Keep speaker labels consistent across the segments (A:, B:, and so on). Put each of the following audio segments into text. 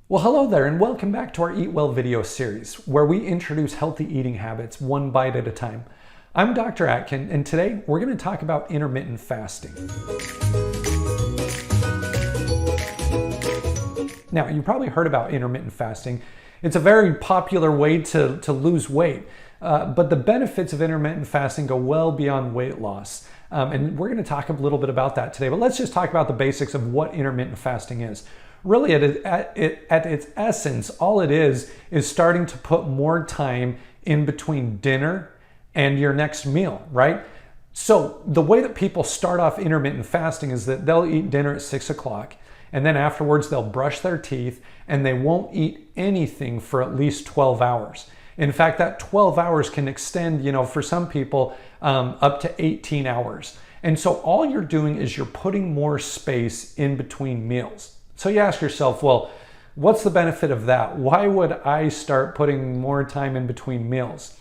A: Well, hello there, and welcome back to our Eat Well video series, where we introduce healthy eating habits one bite at a time. I'm Dr. Atkin, and today we're going to talk about intermittent fasting. Now, you probably heard about intermittent fasting. It's a very popular way to lose weight, but the benefits of intermittent fasting go well beyond weight loss. And we're going to talk a little bit about that today, but let's just talk about the basics of what intermittent fasting is. Really, at its essence, all it is starting to put more time in between dinner and your next meal, right? So the way that people start off intermittent fasting is that they'll eat dinner at 6 o'clock, and then afterwards they'll brush their teeth and they won't eat anything for at least 12 hours. In fact, that 12 hours can extend, for some people, up to 18 hours. And so all you're doing is you're putting more space in between meals. So you ask yourself, well, what's the benefit of that? Why would I start putting more time in between meals?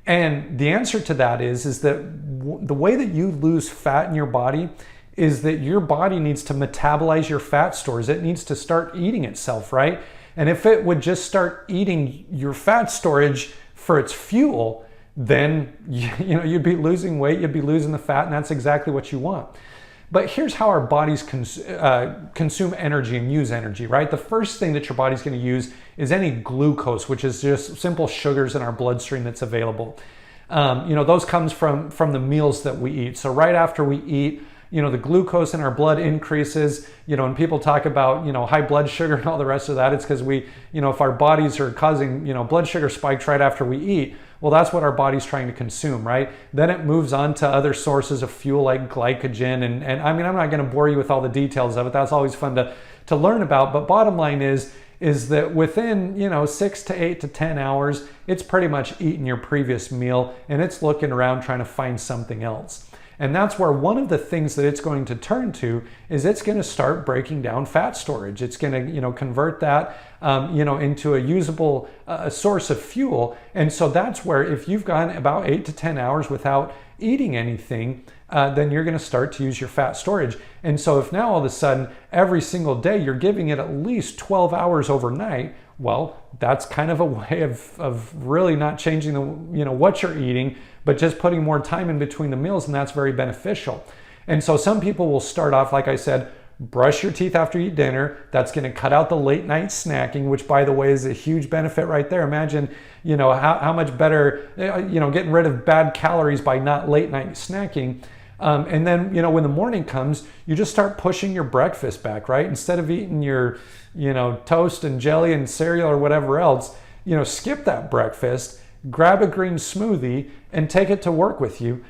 A: And the answer to that is that the way that you lose fat in your body is that your body needs to metabolize your fat stores. It needs to start eating itself, right? And if it would just start eating your fat storage for its fuel, then you'd be losing weight, you'd be losing the fat, and that's exactly what you want. But here's how our bodies consume energy and use energy, right? The first thing that your body's going to use is any glucose, which is just simple sugars in our bloodstream that's available. Those comes from the meals that we eat. So right after we eat, the glucose in our blood increases, and people talk about, high blood sugar and all the rest of that. It's because if our bodies are causing, blood sugar spikes right after we eat, well, that's what our body's trying to consume, right? Then it moves on to other sources of fuel like glycogen. And I mean, I'm not going to bore you with all the details of it. That's always fun to learn about. But bottom line is that within, 6 to 8 to 10 hours, it's pretty much eaten your previous meal and it's looking around trying to find something else. And that's where one of the things that it's going to turn to is it's going to start breaking down fat storage. It's going to, convert that, into a usable source of fuel. And so that's where if you've gone about 8 to 10 hours without eating anything, then you're going to start to use your fat storage. And so if now all of a sudden every single day you're giving it at least 12 hours overnight, well, that's kind of a way of really not changing what you're eating, but just putting more time in between the meals, and that's very beneficial. And so some people will start off, like I said, brush your teeth after you eat dinner. That's going to cut out the late night snacking, which, by the way, is a huge benefit right there. Imagine, how much better, getting rid of bad calories by not late night snacking. And then, when the morning comes, you just start pushing your breakfast back, right? Instead of eating your, toast and jelly and cereal or whatever else, skip that breakfast, grab a green smoothie and take it to work with you.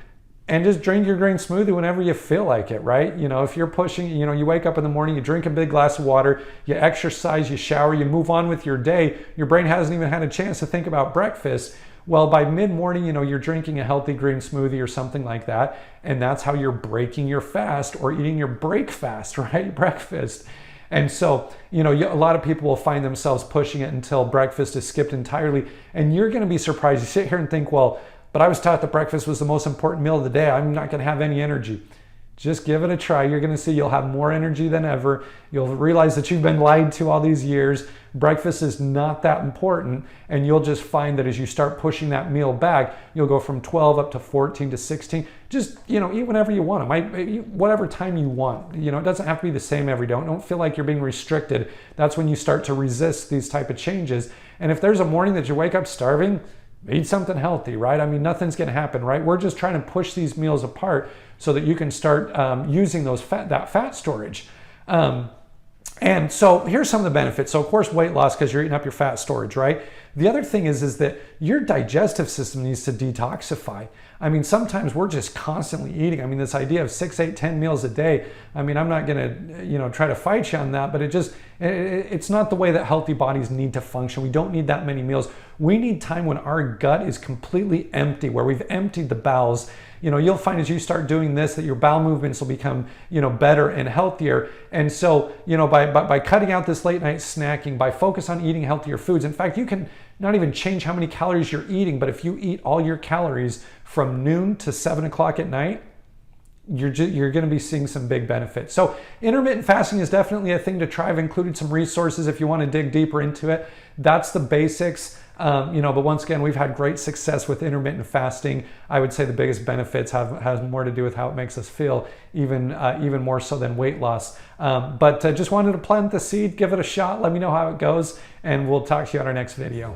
A: And just drink your green smoothie whenever you feel like it, right? If you're pushing, you wake up in the morning, you drink a big glass of water, you exercise, you shower, you move on with your day. Your brain hasn't even had a chance to think about breakfast. Well, by mid-morning, you're drinking a healthy green smoothie or something like that. And that's how you're breaking your fast or eating your break fast, right? Breakfast. And so, a lot of people will find themselves pushing it until breakfast is skipped entirely. And you're going to be surprised. You sit here and think, well, but I was taught that breakfast was the most important meal of the day. I'm not going to have any energy. Just give it a try. You're going to see you'll have more energy than ever. You'll realize that you've been lied to all these years. Breakfast is not that important. And you'll just find that as you start pushing that meal back, you'll go from 12 up to 14 to 16. Just, eat whenever you want. Whatever time you want. It doesn't have to be the same every day. Don't feel like you're being restricted. That's when you start to resist these type of changes. And if there's a morning that you wake up starving, eat something healthy, right? I mean, nothing's going to happen, right? We're just trying to push these meals apart so that you can start using that fat storage. And so here's some of the benefits. So of course, weight loss because you're eating up your fat storage, right? The other thing is that your digestive system needs to detoxify. I mean, sometimes we're just constantly eating. I mean, this idea of 6, 8, 10 meals a day, I mean, I'm not going to, try to fight you on that, but it's not the way that healthy bodies need to function. We don't need that many meals. We need time when our gut is completely empty, where we've emptied the bowels. You'll find as you start doing this that your bowel movements will become, better and healthier. And so, by cutting out this late night snacking, by focus on eating healthier foods. In fact, you can not even change how many calories you're eating, but if you eat all your calories from noon to 7 o'clock at night, you're going to be seeing some big benefits. So intermittent fasting is definitely a thing to try. I've included some resources if you want to dig deeper into it. That's the basics. But once again, we've had great success with intermittent fasting. I would say the biggest benefits have more to do with how it makes us feel, even more so than weight loss. But just wanted to plant the seed, give it a shot. Let me know how it goes, and we'll talk to you on our next video.